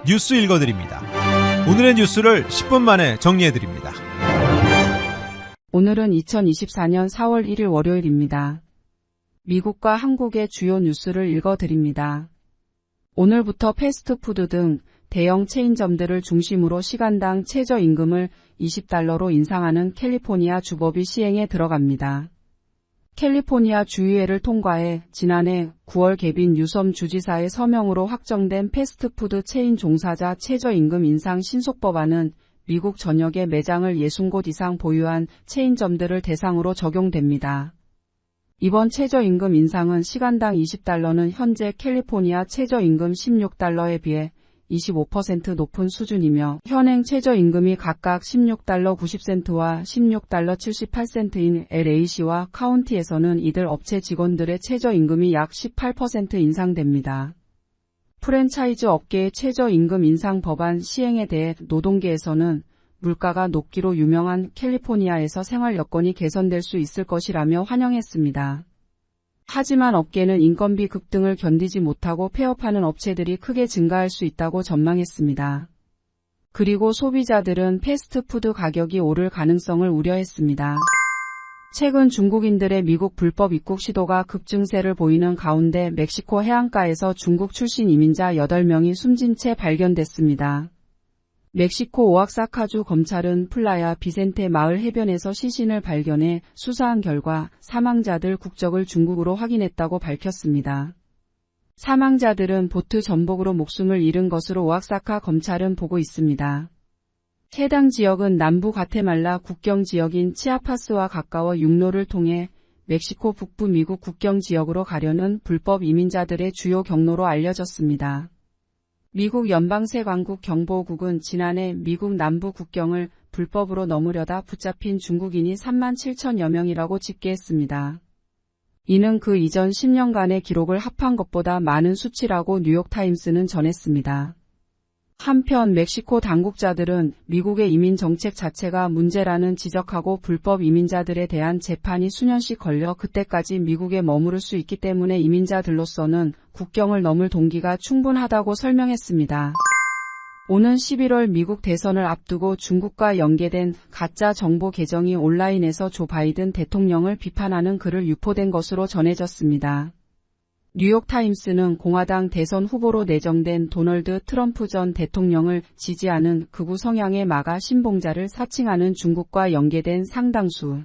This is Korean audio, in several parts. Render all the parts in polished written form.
뉴스 읽어드립니다. 오늘의 뉴스를 10분 만에 정리해드립니다. 오늘은 2024년 4월 1일 월요일입니다. 미국과 한국의 주요 뉴스를 읽어드립니다. 오늘부터 패스트푸드 등 대형 체인점들을 중심으로 시간당 최저임금을 $20로 인상하는 캘리포니아 주법이 시행에 들어갑니다. 캘리포니아 주의회를 통과해 지난해 9월 개빈 뉴섬 주지사의 서명으로 확정된 패스트푸드 체인 종사자 최저임금 인상 신속법안은 미국 전역의 매장을 60곳 이상 보유한 체인점들을 대상으로 적용됩니다. 이번 최저임금 인상은 시간당 $20는 현재 캘리포니아 최저임금 $16에 비해 25% 높은 수준이며 현행 최저임금이 각각 $16 90센트와 $16 78센트인 LA시와 카운티에서는 이들 업체 직원들의 최저임금이 약 18% 인상됩니다. 프랜차이즈 업계의 최저임금 인상 법안 시행에 대해 노동계에서는 물가가 높기로 유명한 캘리포니아에서 생활 여건이 개선될 수 있을 것이라며 환영했습니다. 하지만 업계는 인건비 급등을 견디지 못하고 폐업하는 업체들이 크게 증가할 수 있다고 전망했습니다. 그리고 소비자들은 패스트푸드 가격이 오를 가능성을 우려했습니다. 최근 중국인들의 미국 불법 입국 시도가 급증세를 보이는 가운데 멕시코 해안가에서 중국 출신 이민자 8명이 숨진 채 발견됐습니다. 멕시코 오악사카주 검찰은 플라야 비센테 마을 해변에서 시신을 발견해 수사한 결과 사망자들 국적을 중국으로 확인했다고 밝혔습니다. 사망자들은 보트 전복으로 목숨을 잃은 것으로 오악사카 검찰은 보고 있습니다. 해당 지역은 남부 과테말라 국경 지역인 치아파스와 가까워 육로를 통해 멕시코 북부 미국 국경 지역으로 가려는 불법 이민자들의 주요 경로로 알려졌습니다. 미국 연방세관국 경보국은 지난해 미국 남부 국경을 불법으로 넘으려다 붙잡힌 중국인이 37,000여 명이라고 집계했습니다. 이는 그 이전 10년간의 기록을 합한 것보다 많은 수치라고 뉴욕타임스는 전했습니다. 한편 멕시코 당국자들은 미국의 이민 정책 자체가 문제라는 지적하고 불법 이민자들에 대한 재판이 수년씩 걸려 그때까지 미국에 머무를 수 있기 때문에 이민자들로서는 국경을 넘을 동기가 충분하다고 설명했습니다. 오는 11월 미국 대선을 앞두고 중국과 연계된 가짜 정보 계정이 온라인에서 조 바이든 대통령을 비판하는 글을 유포된 것으로 전해졌습니다. 뉴욕타임스는 공화당 대선 후보로 내정된 도널드 트럼프 전 대통령을 지지하는 극우 성향의 마가 신봉자를 사칭하는 중국과 연계된 상당수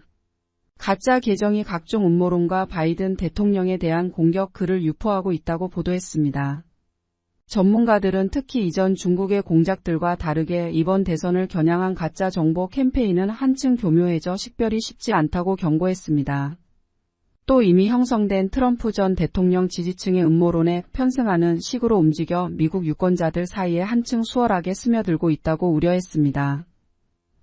가짜 계정이 각종 음모론과 바이든 대통령에 대한 공격 글을 유포하고 있다고 보도했습니다. 전문가들은 특히 이전 중국의 공작들과 다르게 이번 대선을 겨냥한 가짜 정보 캠페인은 한층 교묘해져 식별이 쉽지 않다고 경고했습니다. 또 이미 형성된 트럼프 전 대통령 지지층의 음모론에 편승하는 식으로 움직여 미국 유권자들 사이에 한층 수월하게 스며들고 있다고 우려했습니다.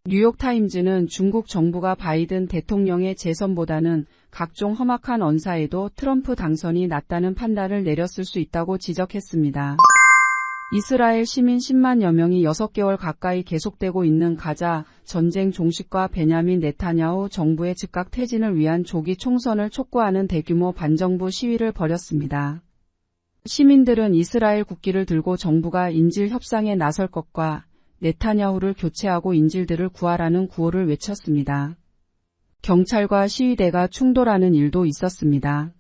뉴욕타임즈는 중국 정부가 바이든 대통령의 재선보다는 각종 험악한 언사에도 트럼프 당선이 낫다는 판단을 내렸을 수 있다고 지적했습니다. 이스라엘 시민 10만여 명이 6개월 가까이 계속되고 있는 가자 전쟁 종식과 베냐민 네타냐후 정부의 즉각 퇴진을 위한 조기 총선을 촉구하는 대규모 반정부 시위를 벌였습니다. 시민들은 이스라엘 국기를 들고 정부가 인질 협상에 나설 것과 네타냐후를 교체하고 인질들을 구하라는 구호를 외쳤습니다. 경찰과 시위대가 충돌하는 일도 있었습니다.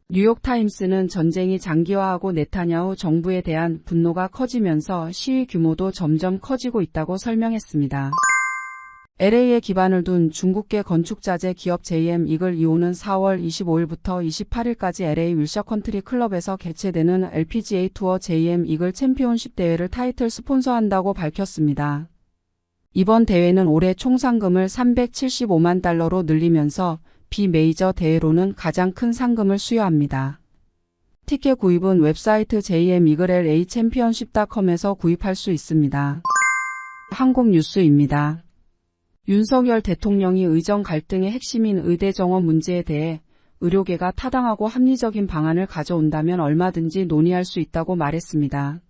뉴욕타임스는 전쟁이 장기화하고 네타냐후 정부에 대한 분노가 커지면서 시위 규모도 점점 커지고 있다고 설명했습니다. LA에 기반을 둔 중국계 건축자재 기업 JM 이글 이호는 4월 25일부터 28일까지 LA 윌셔컨트리 클럽에서 개최되는 LPGA 투어 JM 이글 챔피언십 대회를 타이틀 스폰서한다고 밝혔습니다. 이번 대회는 올해 총 상금을 $375만 달러로 늘리면서 비메이저 대회로는 가장 큰 상금을 수여합니다. 티켓 구입은 웹사이트 jmeaglachchampionship.com에서 구입할 수 있습니다. 한국 뉴스입니다. 윤석열 대통령이 의정 갈등의 핵심인 의대 정원 문제에 대해 의료계가 타당하고 합리적인 방안을 가져온다면 얼마든지 논의할 수 있다고 말했습니다.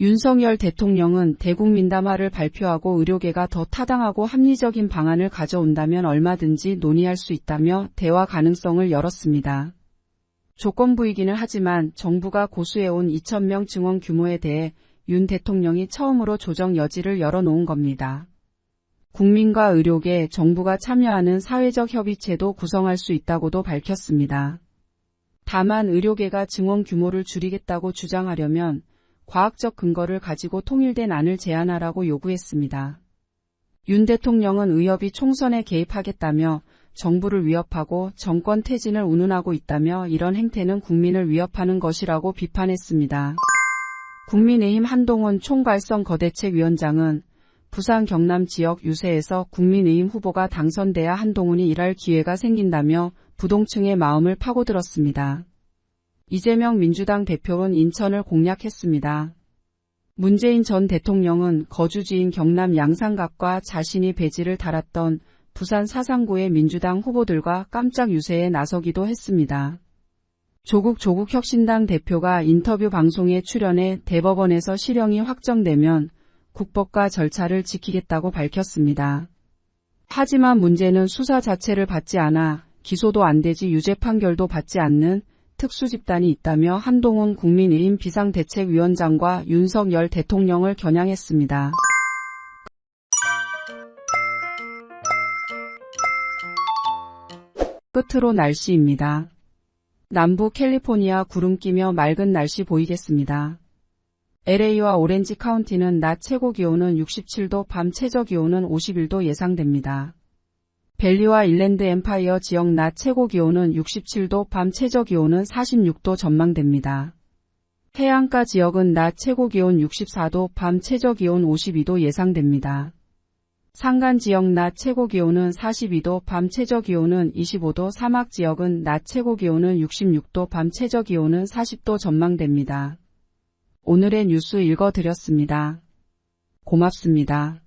윤석열 대통령은 대국민담화를 발표하고 의료계가 더 타당하고 합리적인 방안을 가져온다면 얼마든지 논의할 수 있다며 대화 가능성을 열었습니다. 조건부이기는 하지만 정부가 고수해온 2,000명 증원 규모에 대해 윤 대통령이 처음으로 조정 여지를 열어놓은 겁니다. 국민과 의료계, 정부가 참여하는 사회적 협의체도 구성할 수 있다고도 밝혔습니다. 다만 의료계가 증원 규모를 줄이겠다고 주장하려면 과학적 근거를 가지고 통일된 안을 제안하라고 요구했습니다. 윤 대통령은 의협이 총선에 개입하겠다며 정부를 위협하고 정권 퇴진을 운운하고 있다며 이런 행태는 국민을 위협하는 것이라고 비판했습니다. 국민의힘 한동훈 총괄선거대책위원장은 부산 경남 지역 유세에서 국민의힘 후보가 당선돼야 한동훈이 일할 기회가 생긴다며 부동층의 마음을 파고들었습니다. 이재명 민주당 대표는 인천을 공략했습니다. 문재인 전 대통령은 거주지인 경남 양산각과 자신이 배지를 달았던 부산 사상구의 민주당 후보들과 깜짝 유세에 나서기도 했습니다. 조국 혁신당 대표가 인터뷰 방송에 출연해 대법원에서 실형이 확정되면 국법과 절차를 지키겠다고 밝혔습니다. 하지만 문제는 수사 자체를 받지 않아 기소도 안 되지 유죄 판결도 받지 않는 특수집단이 있다며 한동훈 국민의힘 비상대책위원장과 윤석열 대통령을 겨냥했습니다. 끝으로 날씨입니다. 남부 캘리포니아 구름 끼며 맑은 날씨 보이겠습니다. LA와 오렌지 카운티는 낮 최고 기온은 67도, 밤 최저 기온은 51도 예상됩니다. 벨리와 일랜드 엠파이어 지역 낮 최고 기온은 67도, 밤 최저 기온은 46도 전망됩니다. 해안가 지역은 낮 최고 기온 64도, 밤 최저 기온 52도 예상됩니다. 산간 지역 낮 최고 기온은 42도, 밤 최저 기온은 25도, 사막 지역은 낮 최고 기온은 66도, 밤 최저 기온은 40도 전망됩니다. 오늘의 뉴스 읽어드렸습니다. 고맙습니다.